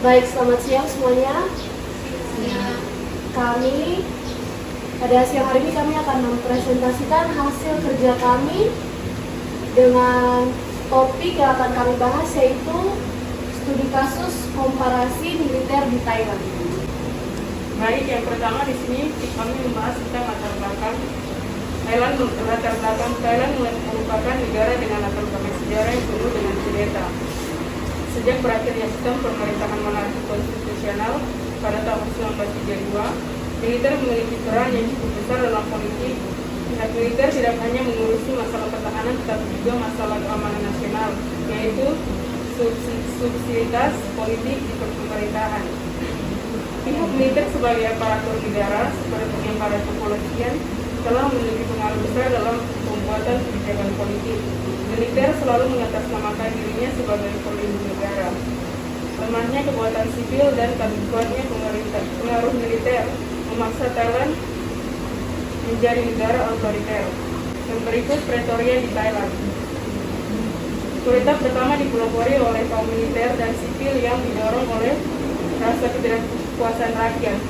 Baik, selamat siang semuanya. Pada siang hari ini kami akan mempresentasikan hasil kerja kami dengan topik yang akan kami bahas, yaitu studi kasus komparasi militer di Thailand. Baik, yang pertama di sini kami membahas tentang latar belakang Thailand. Latar belakang Thailand merupakan negara dengan latar belakang sejarah yang penuh dengan cerita. Sejak berakhirnya sistem pemerintahan monarki konstitusional pada tahun 1932, militer memiliki peran yang cukup besar dalam politik. Pihak militer tidak hanya mengurusi masalah pertahanan, tetapi juga masalah keamanan nasional, yaitu subsidiaritas politik di pemerintahan. Pihak militer sebagai aparatur negara, seperti yang para kepolisian, telah memiliki pengaruh besar dalam pembuatan kebijakan politik. Militer selalu mengatasnamakan dirinya sebagai pelindung negara. Lemahnya kekuatan sipil dan kuatnya pengaruh militer memaksa Thailand menjadi negara otoriter. Yang berikut Pretoria di Thailand. Kudeta pertama dipelopori oleh kaum militer dan sipil yang didorong oleh rasa ketidakpuasan rakyat.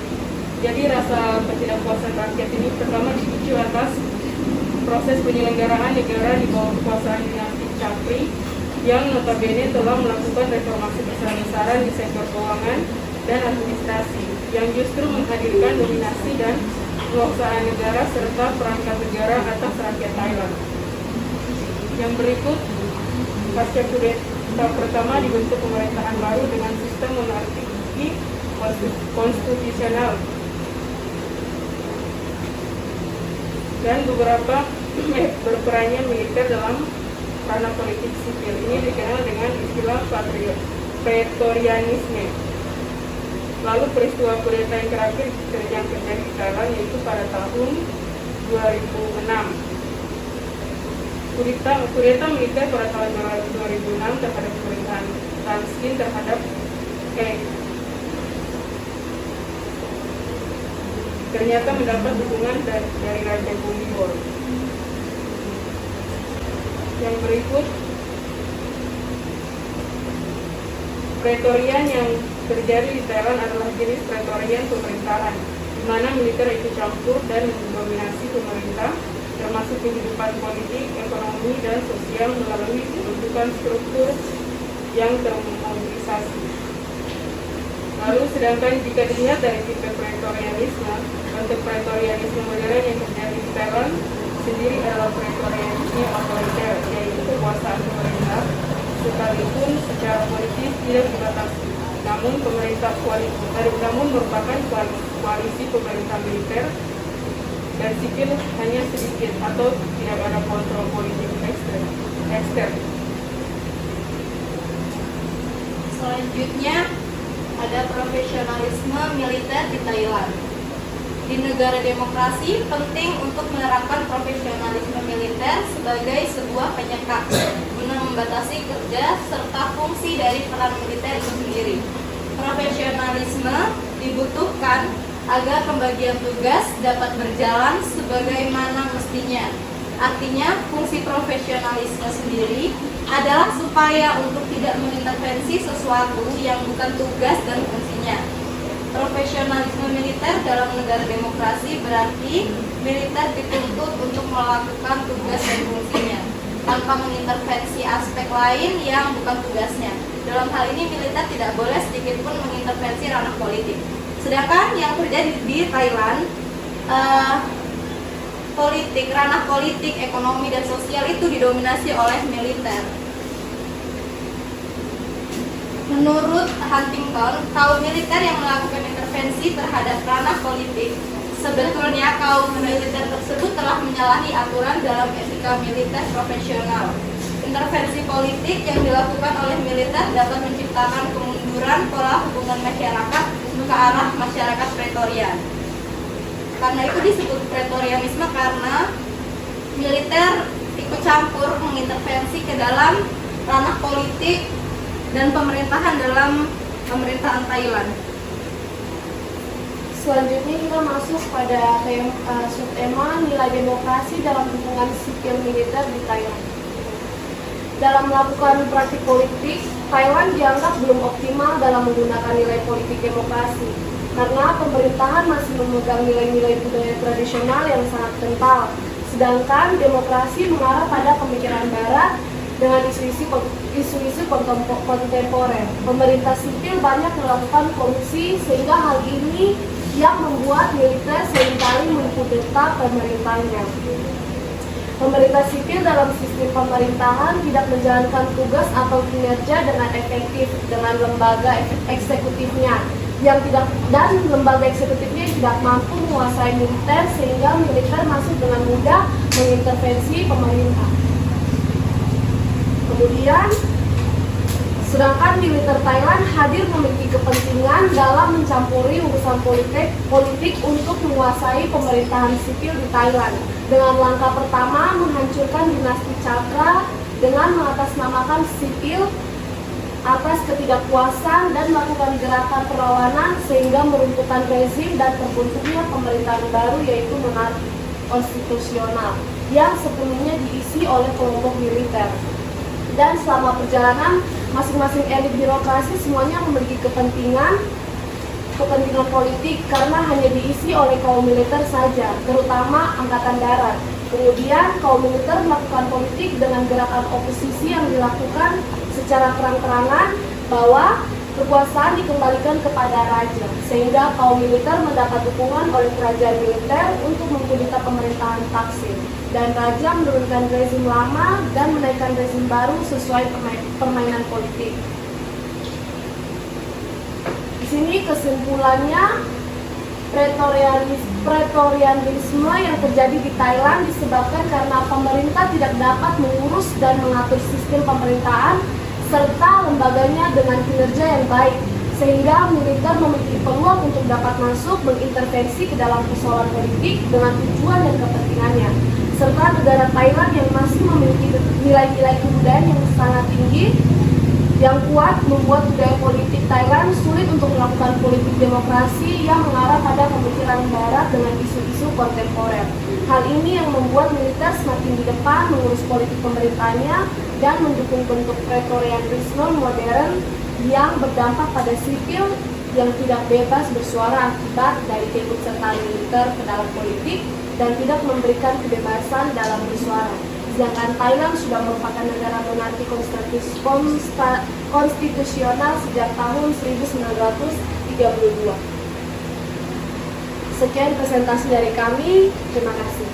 Jadi rasa ketidakpuasan rakyat ini pertama dipicu atas proses penyelenggaraan negara di bawah kekuasaan dinasti Chakri yang notabene telah melakukan reformasi besar-besaran di sektor keuangan dan administrasi, yang justru menghadirkan dominasi dan penguasaan negara serta perangkat negara atas rakyat Thailand. Yang berikut, pasca kudeta pertama dibentuk pemerintahan baru dengan sistem monarki konstitusional dan beberapa berperannya militer dalam ranah politik sipil. Ini dikenal dengan istilah Pretorianisme. Lalu peristiwa kudeta yang terakhir yang terjadi di Thailand yaitu pada tahun 2006. Kudeta militer pada tahun 2006 terhadap pemerintahan Tan Skin ternyata mendapat dukungan dari Raja Bhumibol. Yang berikut, Pretorian yang terjadi di Thailand adalah jenis Pretorian pemerintahan, di mana militer ikut campur dan mendominasi pemerintah, termasuk kehidupan politik, ekonomi, dan sosial melalui pembentukan struktur yang termobilisasi. Lalu sedangkan jika dilihat dari tipe Pretorianisme, bentuk Pretorianisme modern yang terjadi di Thailand sendiri adalah Pretorianisme otoriter, yaitu kekuasaan pemerintah sekalipun secara politis tidak dibatasi. Namun merupakan koalisi pemerintah militer dan sipil hanya sedikit atau tidak ada kontrol politik ekstern. Selanjutnya ada profesionalisme militer di Thailand. Di negara demokrasi, penting untuk menerapkan profesionalisme militer sebagai sebuah penyekat guna membatasi kerja serta fungsi dari peran militer itu sendiri. Profesionalisme dibutuhkan agar pembagian tugas dapat berjalan sebagaimana mestinya. Artinya, fungsi profesionalisme sendiri adalah supaya untuk tidak mengintervensi sesuatu yang bukan tugas dan fungsinya. Profesionalisme militer dalam negara demokrasi berarti militer dituntut untuk melakukan tugas dan fungsinya tanpa mengintervensi aspek lain yang bukan tugasnya. Dalam hal ini militer tidak boleh sedikitpun mengintervensi ranah politik. Sedangkan yang terjadi di Thailand, ranah politik, ekonomi, dan sosial itu didominasi oleh militer. Menurut Huntington, kaum militer yang melakukan intervensi terhadap ranah politik, sebetulnya kaum militer tersebut telah menyalahi aturan dalam etika militer profesional. Intervensi politik yang dilakukan oleh militer dapat menciptakan kemunduran pola hubungan masyarakat ke arah masyarakat Pretorian. Karena itu disebut Pretorianisme karena militer ikut campur mengintervensi ke dalam ranah politik dan pemerintahan dalam pemerintahan Thailand. Selanjutnya kita masuk pada subtema nilai demokrasi dalam hubungan sipil militer di Thailand. dalam melakukan praktik politik, Thailand dianggap belum optimal dalam menggunakan nilai politik demokrasi karena pemerintahan masih memegang nilai-nilai budaya tradisional yang sangat kental. Sedangkan demokrasi mengarah pada pemikiran barat dengan isu-isu kontemporer. Pemerintah sipil banyak melakukan korupsi sehingga hal ini yang membuat militer seringkali mengkudeta pemerintahnya. Pemerintah sipil dalam sistem pemerintahan tidak menjalankan tugas atau kinerja dengan efektif dengan lembaga eksekutifnya dan lembaga eksekutifnya tidak mampu menguasai militer sehingga militer masuk dengan mudah mengintervensi pemerintah. Kemudian, sedangkan militer Thailand hadir memiliki kepentingan dalam mencampuri urusan politik untuk menguasai pemerintahan sipil di Thailand. Dengan langkah pertama menghancurkan dinasti Chakra dengan mengatasnamakan sipil atas ketidakpuasan dan melakukan gerakan perlawanan sehingga meruntuhkan rezim dan terbentuknya pemerintahan baru yaitu monarki konstitusional yang sepenuhnya diisi oleh kelompok militer. Dan selama perjalanan masing-masing elit birokrasi semuanya memiliki kepentingan politik karena hanya diisi oleh kaum militer saja, terutama angkatan darat. Kemudian kaum militer melakukan politik dengan gerakan oposisi yang dilakukan secara terang-terangan bahwa kekuasaan dikembalikan kepada raja, sehingga kaum militer mendapat dukungan oleh kerajaan militer untuk mengkudeta pemerintahan Thaksin, dan raja menurunkan rezim lama dan menaikkan rezim baru sesuai permainan politik. Di sini kesimpulannya, pretorianisme yang terjadi di Thailand disebabkan karena pemerintah tidak dapat mengurus dan mengatur sistem pemerintahan serta lembaganya dengan kinerja yang baik, sehingga militer memiliki peluang untuk dapat masuk mengintervensi ke dalam persoalan politik dengan tujuan dan kepentingannya, serta negara Thailand yang masih memiliki nilai-nilai kebudayaan yang sangat tinggi yang kuat membuat budaya politik Thailand sulit untuk melakukan politik demokrasi yang mengarah pada pemikiran barat dengan isu-isu kontemporer. Hal ini yang membuat militer semakin di depan mengurus politik pemerintahnya dan mendukung bentuk pretorianisme modern yang berdampak pada sipil yang tidak bebas bersuara akibat dari keikutsertaan militer ke dalam politik dan tidak memberikan kebebasan dalam bersuara. Sedangkan Thailand sudah merupakan negara monarki konstitusional sejak tahun 1932. Sekian presentasi dari kami, terima kasih.